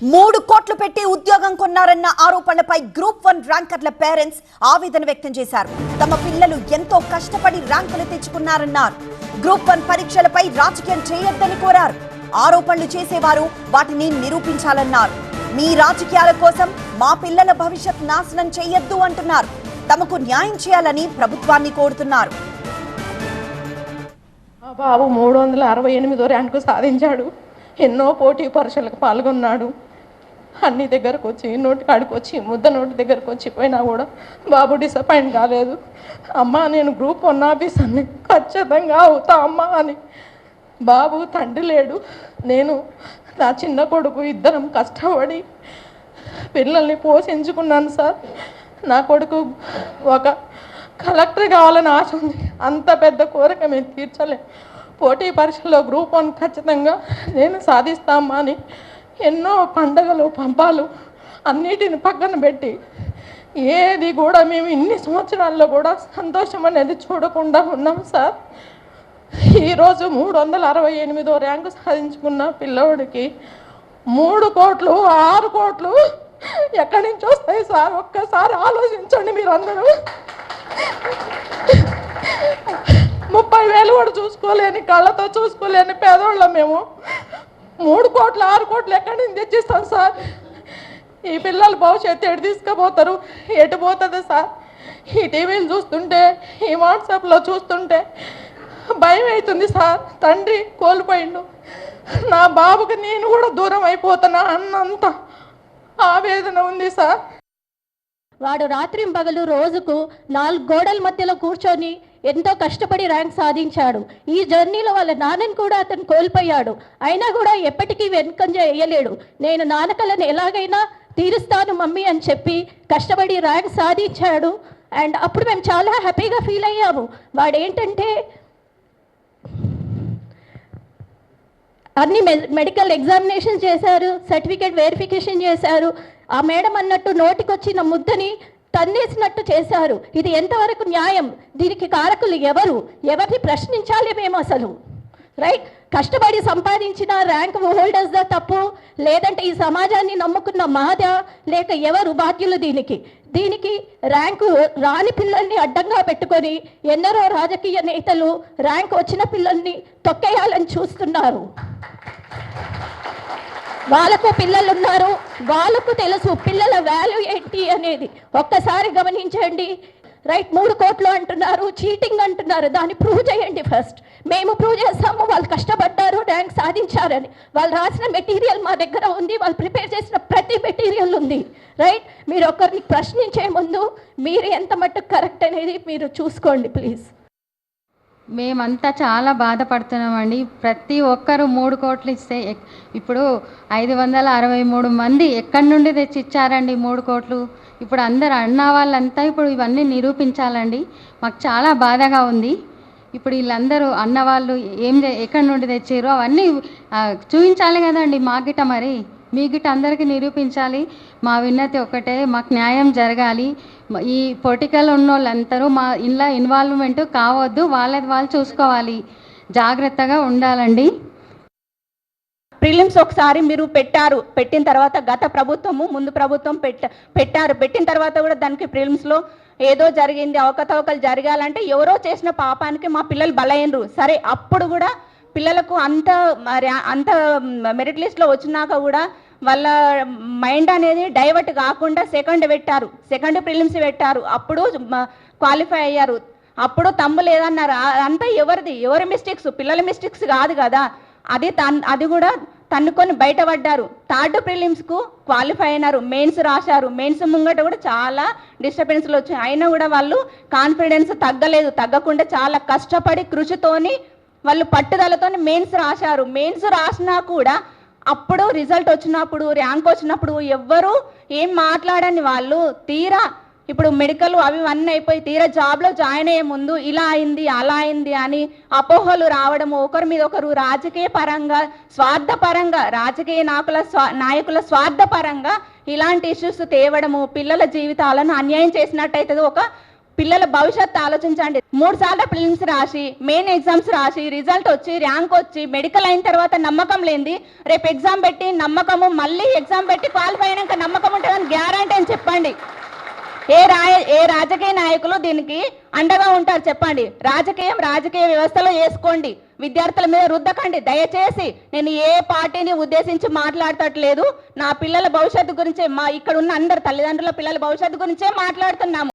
3 కోట్లు పెట్టి ఉద్యోగం కొన్నారన్న ఆరోపణలపై గ్రూప్ 1 ర్యాంకర్ల పేరెంట్స్ ఆవేదన వ్యక్తం చేశారు. తమ పిల్లలు ఎంతో కష్టపడి ర్యాంకులు తెచ్చుకున్నారన్నారు. గ్రూప్ 1 పరీక్షలపై రాజకీయం చేయొద్దని కోరారు. ఆరోపణలు చేసేవారు వాటిని నిరూపించాలన్నారు. మీ రాజకీయాల కోసం మా పిల్లల భవిష్యత్ నాశనం చేయొద్దు అంటున్నారు. తమకు న్యాయం చేయాలని ప్రభుత్వాన్ని కోరుతున్నారు. బాబు 368 ర్యాంకు సాధించాడు. ఎన్నో పోటీ పరీక్షలకు పాల్గొన్నాడు. అన్ని దగ్గరకు వచ్చి నోటి కాడికి వచ్చి నోటి దగ్గరకు వచ్చి పోయినా కూడా బాబు డిసప్పాయింట్ కాలేదు. అమ్మ నేను గ్రూప్ 1 ఆఫీసర్ని ఖచ్చితంగా అవుతా అమ్మ అని. బాబు తండ్రి లేడు, నేను నా చిన్న కొడుకు ఇద్దరం కష్టపడి పిల్లల్ని పోషించుకున్నాను సార్. నా కొడుకు ఒక కలెక్టర్ కావాలని ఆశ ఉంది. అంత పెద్ద కోరిక మేము తీర్చలేం. పోటీ పరీక్షల్లో గ్రూప్ 1 ఖచ్చితంగా నేను సాధిస్తామా అని ఎన్నో పండగలు పంపాలు అన్నిటిని పక్కన పెట్టి ఏది కూడా మేము ఇన్ని సంవత్సరాల్లో కూడా సంతోషం అనేది చూడకుండా ఉన్నాం సార్. ఈరోజు 368 ర్యాంకు సాధించుకున్న పిల్లవాడికి 3 కోట్లు 6 కోట్లు ఎక్కడి నుంచి వస్తాయి సార్? ఒక్కసారి ఆలోచించండి మీరందరూ. 30,000 కూడా చూసుకోలేని, కళ్ళతో చూసుకోలేని పేదవాళ్ళం మేము. 3 కోట్లు 6 కోట్లు ఎక్కడి నుంచి తెచ్చిస్తాం సార్? ఈ పిల్లల భవిష్యత్తు ఎటు తీసుకుపోతారు? ఎటు పోతుంది సార్? ఈ టీవీలు చూస్తుంటే, ఈ వాట్సాప్లో చూస్తుంటే భయం అవుతుంది సార్. తండ్రి కోల్పోయిండు, నా బాబుకి నేను కూడా దూరం అయిపోతున్నా అన్నంత ఆవేదన ఉంది సార్. వాడు రాత్రింపగలు రోజుకు 4 గోడల మధ్యలో కూర్చొని ఎంతో కష్టపడి ర్యాంక్ సాధించాడు. ఈ జర్నీలో వాళ్ళ నాన్నని కూడా అతను కోల్పోయాడు. అయినా కూడా ఎప్పటికీ వెనుకంజ వేయలేడు. నేను నాన్నకలను ఎలాగైనా తీరుస్తాను మమ్మీ అని చెప్పి కష్టపడి ర్యాంక్ సాధించాడు. అండ్ అప్పుడు మేము చాలా హ్యాపీగా ఫీల్ అయ్యాము. వాడు ఏంటంటే అన్ని మెడికల్ ఎగ్జామినేషన్ చేశారు, సర్టిఫికేట్ వెరిఫికేషన్ చేశారు. ఆ మేడం అన్నట్టు నోటికొచ్చిన ముద్దని తన్నేసినట్టు చేశారు. ఇది ఎంతవరకు న్యాయం? దీనికి కారకులు ఎవరు? ఎవరిని ప్రశ్నించాలి మేము అసలు? రైట్, కష్టపడి సంపాదించిన ర్యాంక్ హోల్డర్స్ దా తప్పు, లేదంటే ఈ సమాజాన్ని నమ్ముకున్న మాదా, లేక ఎవరు బాధ్యులు దీనికి ర్యాంకు రాని పిల్లల్ని అడ్డంగా పెట్టుకొని ఎందరో రాజకీయ నేతలు ర్యాంక్ వచ్చిన పిల్లల్ని తొక్కేయాలని చూస్తున్నారు. వాళ్ళకు పిల్లలు ఉన్నారు, వాళ్ళకు తెలుసు పిల్లల వాల్యూ ఏంటి అనేది. ఒక్కసారి గమనించండి. రైట్, 3 కోట్లు అంటున్నారు, చీటింగ్ అంటున్నారు. దాన్ని ప్రూవ్ చేయండి ఫస్ట్. మేము ప్రూవ్ చేస్తాము వాళ్ళు కష్టపడ్డారు, ర్యాంక్ సాధించారని. వాళ్ళు రాసిన మెటీరియల్ మా దగ్గర ఉంది, వాళ్ళు ప్రిపేర్ చేసిన ప్రతి మెటీరియల్ ఉంది. రైట్, మీరు ఒకరిని ప్రశ్నించే ముందు మీరు ఎంత మట్టుకు కరెక్ట్ అనేది మీరు చూసుకోండి ప్లీజ్. మేమంతా చాలా బాధపడుతున్నామండి. ప్రతి ఒక్కరు 3 కోట్లు ఇస్తే ఇప్పుడు 563 మంది ఎక్కడి నుండి తెచ్చి ఇచ్చారండి 3 కోట్లు? ఇప్పుడు అందరు అన్న వాళ్ళంతా ఇప్పుడు ఇవన్నీ నిరూపించాలండి. మాకు చాలా బాధగా ఉంది. ఇప్పుడు వీళ్ళందరూ అన్నవాళ్ళు ఎక్కడి నుండి తెచ్చారో అవన్నీ చూపించాలి కదండి. మా గిట్ట మరి మీ గిట్ట అందరికీ నిరూపించాలి. మా విన్నతి ఒక్కటే, మాకు న్యాయం జరగాలి. ఈ పొలిటికల్ ఉన్న వాళ్ళందరూ మా ఇంట్లో ఇన్వాల్వ్మెంట్ కావద్దు, వాళ్ళది వాళ్ళు చూసుకోవాలి, జాగ్రత్తగా ఉండాలండి. ప్రిలిమ్స్ ఒకసారి మీరు పెట్టిన తర్వాత గత ప్రభుత్వము ముందు ప్రభుత్వం పెట్టిన తర్వాత కూడా దానికి ప్రిలిమ్స్లో ఏదో జరిగింది, అవకతవకలు జరగాలంటే ఎవరో చేసిన పాపానికి మా పిల్లలు బలైనరు. సరే, అప్పుడు కూడా పిల్లలకు అంత మెరిట్ లిస్ట్లో వచ్చినాక కూడా వాళ్ళ మైండ్ అనేది డైవర్ట్ కాకుండా సెకండ్ ప్రిలిమ్స్ పెట్టారు. అప్పుడు క్వాలిఫై అయ్యారు. అప్పుడు తమ్ము లేదన్నారు. అంతా ఎవరి మిస్టేక్స్? పిల్లల మిస్టేక్స్ కాదు కదా. అది కూడా తన్నుకొని బయటపడ్డారు. 3rd ప్రిలిమ్స్కు క్వాలిఫై అయినారు, మెయిన్స్ రాశారు. మెయిన్స్ ముంగట కూడా చాలా డిస్టర్బెన్స్లు వచ్చాయి. అయినా కూడా వాళ్ళు కాన్ఫిడెన్స్ తగ్గకుండా చాలా కష్టపడి కృషితోని వాళ్ళు పట్టుదలతో మెయిన్స్ రాశారు. మెయిన్స్ రాసినా కూడా అప్పుడు రిజల్ట్ వచ్చినప్పుడు, ర్యాంక్ వచ్చినప్పుడు ఎవ్వరూ ఏం మాట్లాడని వాళ్ళు తీరా ఇప్పుడు మెడికల్ అవి అన్నీ అయిపోయి తీరా జాబ్లో జాయిన్ అయ్యే ముందు ఇలా అయింది అలా అయింది అని అపోహలు రావడము, ఒకరి మీద ఒకరు రాజకీయ పరంగా స్వార్థపరంగా, రాజకీయ నాయకుల స్వార్థపరంగా ఇలాంటి ఇష్యూస్ తేవడము పిల్లల జీవితాలను అన్యాయం చేసినట్టయితే ఒక పిల్లల భవిష్యత్తు ఆలోచించండి. 3 సార్లు ప్రిలిమ్స్ రాసి మెయిన్ ఎగ్జామ్స్ రాసి రిజల్ట్ వచ్చి ర్యాంక్ వచ్చి మెడికల్ అయిన తర్వాత నమ్మకం లేనిది రేపు ఎగ్జామ్ పెట్టి నమ్మకము మళ్ళీ ఎగ్జామ్ పెట్టి క్వాలిఫై అయినాక నమ్మకం ఉంటుందని గ్యారంటీ అని చెప్పండి. ఏ రాజకీయ నాయకులు దీనికి అండగా ఉంటారు చెప్పండి. రాజకీయ వ్యవస్థలో చేసుకోండి, విద్యార్థుల మీద రుద్దకండి దయచేసి. నేను ఏ పార్టీని ఉద్దేశించి మాట్లాడటట్లేదు. నా పిల్లల భవిష్యత్తు గురించే, మా ఇక్కడ ఉన్న అందరు తల్లిదండ్రుల పిల్లల భవిష్యత్తు గురించే మాట్లాడుతున్నాము.